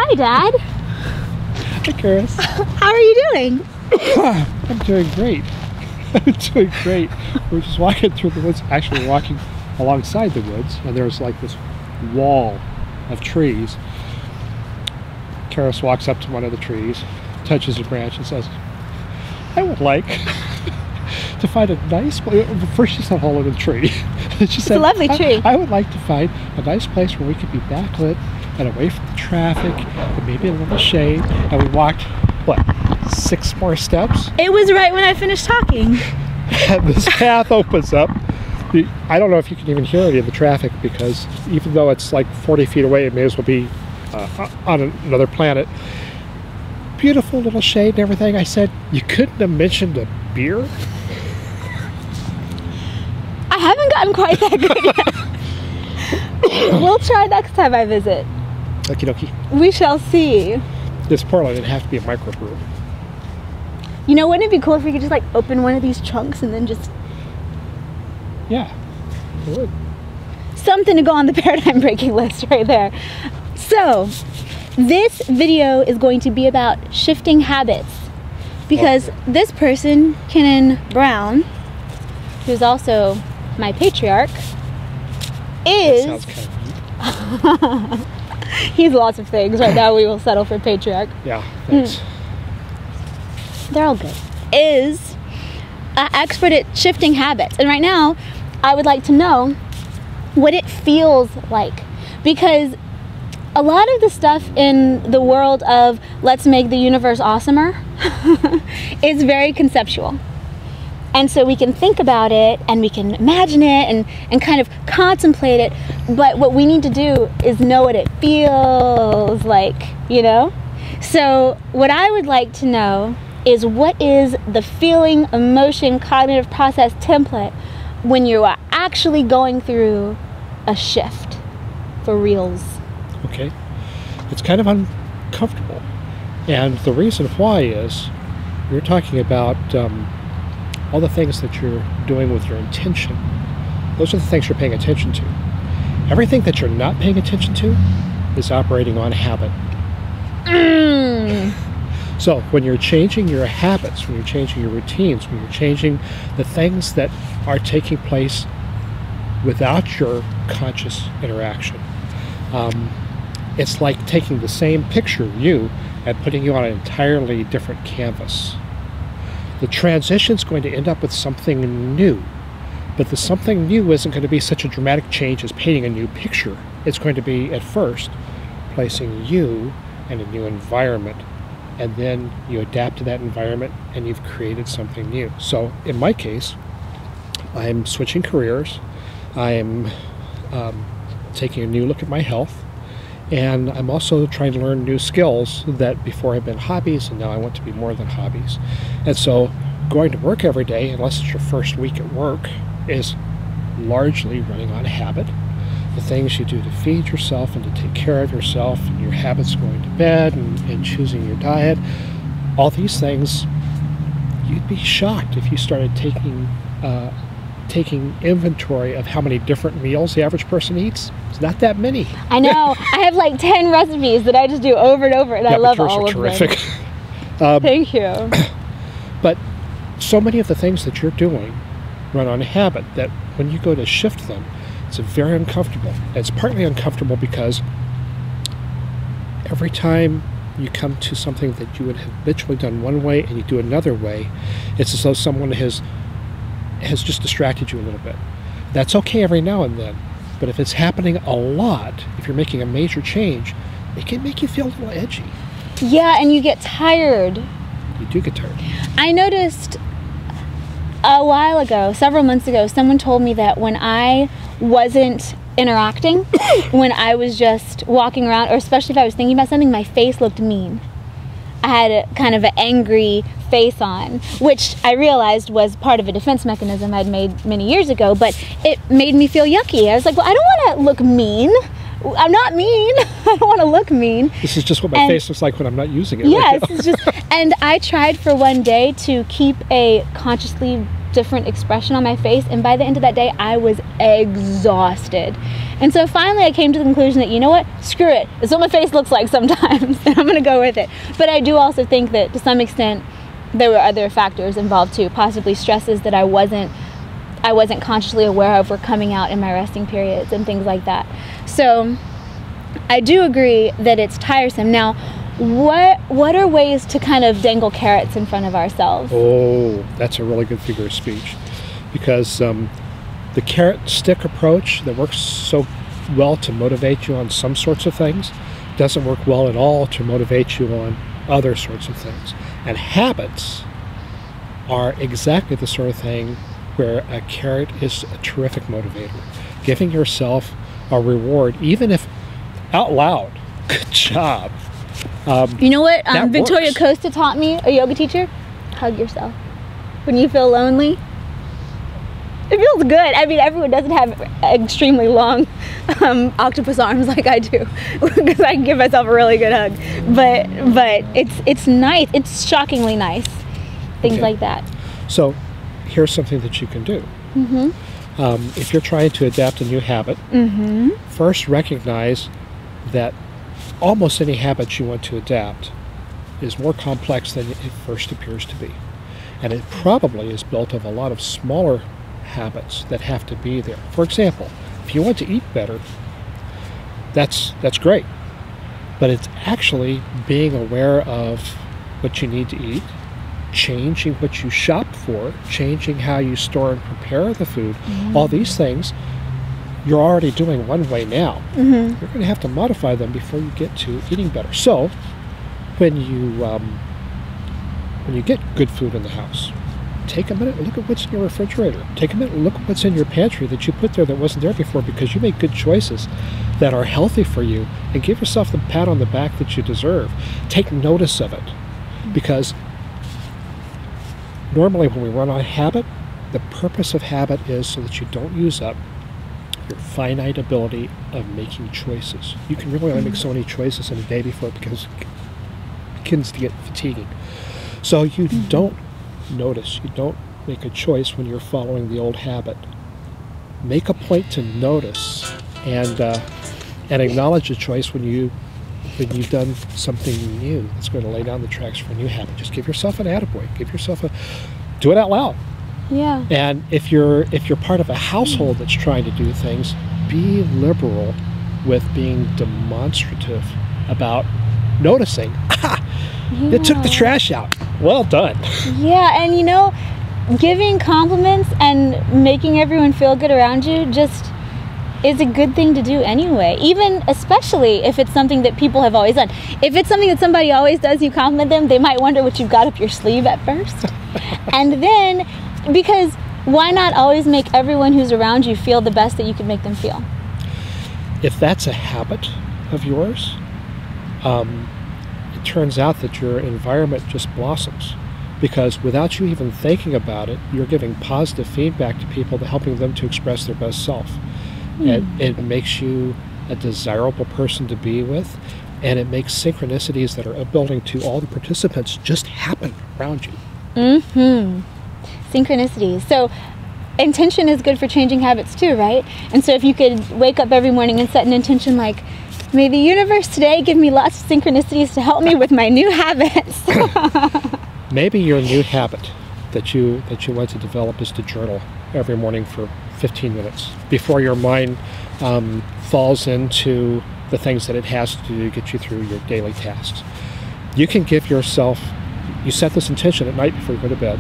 Hi, Dad. Hi, Karis. How are you doing? I'm doing great. I'm doing great. We're just walking through the woods, actually walking alongside the woods, and there's like this wall of trees. Karis walks up to one of the trees, touches a branch, and says, I would like to find a nice place. First she said hello to the tree. She said, a lovely tree. I would like to find a nice place where we could be backlit and away from the traffic and maybe a little shade. And we walked, what, 6 more steps? It was right when I finished talking. And this path opens up. I don't know if you can even hear any of the traffic because even though it's like 40 feet away, it may as well be on another planet. Beautiful little shade and everything. I said, you couldn't have mentioned a beer? I haven't gotten quite that good yet. We'll try next time I visit. Okie dokie. We shall see. This Portland would have to be a microbrew. You know, wouldn't it be cool if we could just like open one of these trunks and then just... Yeah, it would. Something to go on the paradigm breaking list right there. So, this video is going to be about shifting habits because this person, Kennon Brown, who's also my patriarch, is... That sounds kind of neat. He's lots of things. Right now we will settle for patriarch. Yeah, thanks. They're all good. Is an expert at shifting habits. And right now, I would like to know what it feels like. Because a lot of the stuff in the world of let's make the universe awesomer is very conceptual. And so we can think about it and we can imagine it and kind of contemplate it. But what we need to do is know what it feels like, you know? So what I would like to know is what is the feeling, emotion, cognitive process template when you are actually going through a shift for reals. Okay. It's kind of uncomfortable. And the reason why is you're talking about all the things that you're doing with your intention. Those are the things you're paying attention to. Everything that you're not paying attention to is operating on habit. So when you're changing your habits, when you're changing your routines, when you're changing the things that are taking place without your conscious interaction, it's like taking the same picture of you and putting you on an entirely different canvas. The transition's going to end up with something new, but the something new isn't going to be such a dramatic change as painting a new picture. It's going to be, at first, placing you in a new environment, and then you adapt to that environment and you've created something new. So in my case, I'm switching careers. I'm taking a new look at my health, and I'm also trying to learn new skills that before have been hobbies and now I want to be more than hobbies. And so going to work every day, unless it's your first week at work, is largely running on habit. The things you do to feed yourself and to take care of yourself, and your habits going to bed and choosing your diet, all these things, you'd be shocked if you started taking inventory of how many different meals the average person eats. It's not that many. I know. I have like 10 recipes that I just do over and over, and I love all of terrific. them. Thank you. But so many of the things that you're doing run on habit that when you go to shift them, it's very uncomfortable. It's partly uncomfortable because every time you come to something that you would have habitually done one way and you do another way, it's as though someone has just distracted you a little bit. That's okay every now and then, but if it's happening a lot, if you're making a major change, it can make you feel a little edgy. Yeah, and you get tired. You do get tired. I noticed a while ago, several months ago, someone told me that when I wasn't interacting, when I was just walking around, or especially if I was thinking about something, my face looked mean. I had a kind of an angry face on, which I realized was part of a defense mechanism I'd made many years ago, but it made me feel yucky. I was like, well, I don't want to look mean. I'm not mean. I don't want to look mean. This is just what my face looks like when I'm not using it. Yes, it's just, and I tried for one day to keep a consciously different expression on my face, and by the end of that day I was exhausted. And so finally I came to the conclusion that, you know what, screw it, it's what my face looks like sometimes, and I'm gonna go with it. But I do also think that to some extent there were other factors involved too, possibly stresses that I wasn't consciously aware of were coming out in my resting periods and things like that. So I do agree that it's tiresome. Now, what are ways to kind of dangle carrots in front of ourselves? Oh, that's a really good figure of speech, because the carrot and stick approach that works so well to motivate you on some sorts of things doesn't work well at all to motivate you on other sorts of things. And habits are exactly the sort of thing where a carrot is a terrific motivator. Giving yourself a reward, even if out loud, good job. You know what Victoria works. Costa taught me, a yoga teacher? Hug yourself. When you feel lonely, it feels good. I mean, everyone doesn't have extremely long octopus arms like I do, because I can give myself a really good hug. But it's nice. It's shockingly nice. Things like that. So here's something that you can do. If you're trying to adapt a new habit, first recognize that almost any habit you want to adapt is more complex than it first appears to be. And it probably is built of a lot of smaller habits that have to be there. For example, if you want to eat better, that's great. But it's actually being aware of what you need to eat, changing what you shop for, changing how you store and prepare the food. All these things you're already doing one way now. You're going to have to modify them before you get to eating better. So when you get good food in the house, take a minute and look at what's in your refrigerator. Take a minute and look at what's in your pantry that you put there that wasn't there before, because you made good choices that are healthy for you, and give yourself the pat on the back that you deserve. Take notice of it, because normally when we run on habit, the purpose of habit is so that you don't use up your finite ability of making choices. You can really only make so many choices in a day before it begins to get fatiguing. So you don't notice, you don't make a choice when you're following the old habit. Make a point to notice and acknowledge a choice when you've done something new that's going to lay down the tracks for a new habit. Just give yourself an attaboy. Do it out loud. Yeah. And if you're part of a household that's trying to do things, be liberal with being demonstrative about noticing. It took the trash out. Well done. Yeah, and you know, giving compliments and making everyone feel good around you just is a good thing to do anyway, even especially if it's something that people have always done. If it's something that somebody always does, you compliment them, they might wonder what you've got up your sleeve at first. And then, because why not always make everyone who's around you feel the best that you can make them feel? If that's a habit of yours, it turns out that your environment just blossoms, because without you even thinking about it, you're giving positive feedback to people, to helping them to express their best self. It makes you a desirable person to be with, and it makes synchronicities that are building to all the participants just happen around you. Synchronicities. So intention is good for changing habits too, right? And so if you could wake up every morning and set an intention like, may the universe today give me lots of synchronicities to help me with my new habits. Maybe your new habit that you want to develop is to journal every morning for 15 minutes before your mind falls into the things that it has to do to get you through your daily tasks. You can give yourself, you set this intention at night before you go to bed,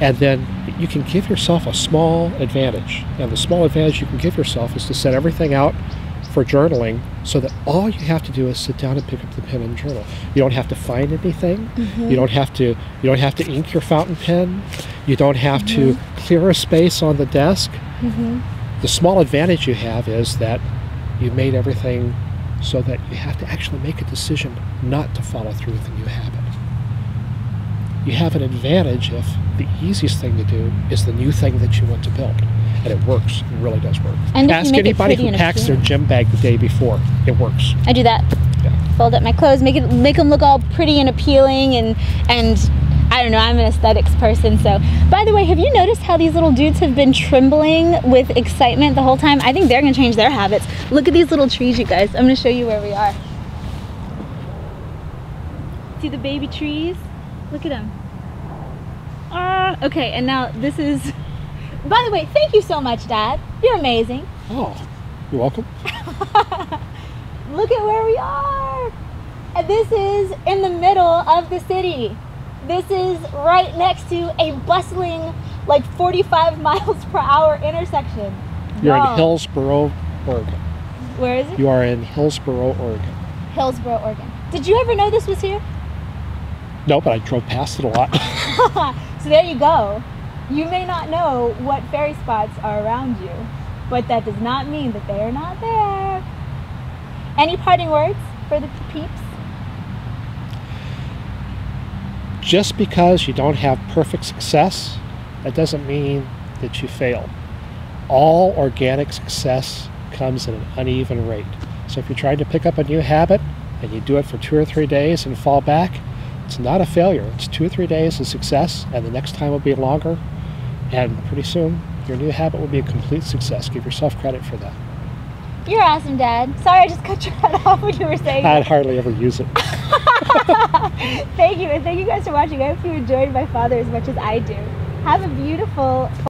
and then you can give yourself a small advantage. And the small advantage you can give yourself is to set everything out for journaling, so that all you have to do is sit down and pick up the pen and journal. You don't have to find anything. You don't have to ink your fountain pen. You don't have to clear a space on the desk. The small advantage you have is that you made everything so that you have to actually make a decision not to follow through with the new habit. You have an advantage if the easiest thing to do is the new thing that you want to build. And it works. It really does work. And ask anybody who packs their gym bag the day before. It works. I do that. Yeah. Fold up my clothes, make them look all pretty and appealing, and I don't know, I'm an aesthetics person, so. By the way, have you noticed how these little dudes have been trembling with excitement the whole time? I think they're gonna change their habits. Look at these little trees, you guys. I'm gonna show you where we are. See the baby trees? Look at them. Okay, and now this is, by the way, thank you so much, Dad. You're amazing. Oh, you're welcome. Look at where we are. And this is in the middle of the city. This is right next to a bustling, like 45 miles per hour intersection. You're in Hillsboro, Oregon. Where is it? You are in Hillsboro, Oregon. Hillsboro, Oregon. Did you ever know this was here? No, but I drove past it a lot. So there you go. You may not know what fairy spots are around you, but that does not mean that they are not there. Any parting words for the peeps? Just because you don't have perfect success, that doesn't mean that you failed. All organic success comes at an uneven rate. So if you're trying to pick up a new habit and you do it for 2 or 3 days and fall back, it's not a failure. It's 2 or 3 days of success, and the next time will be longer, and pretty soon your new habit will be a complete success. Give yourself credit for that. You're awesome, Dad. Sorry I just cut your head off when you were saying I'd hardly ever use it. Thank you, and thank you guys for watching. I hope you enjoyed my father as much as I do. Have a beautiful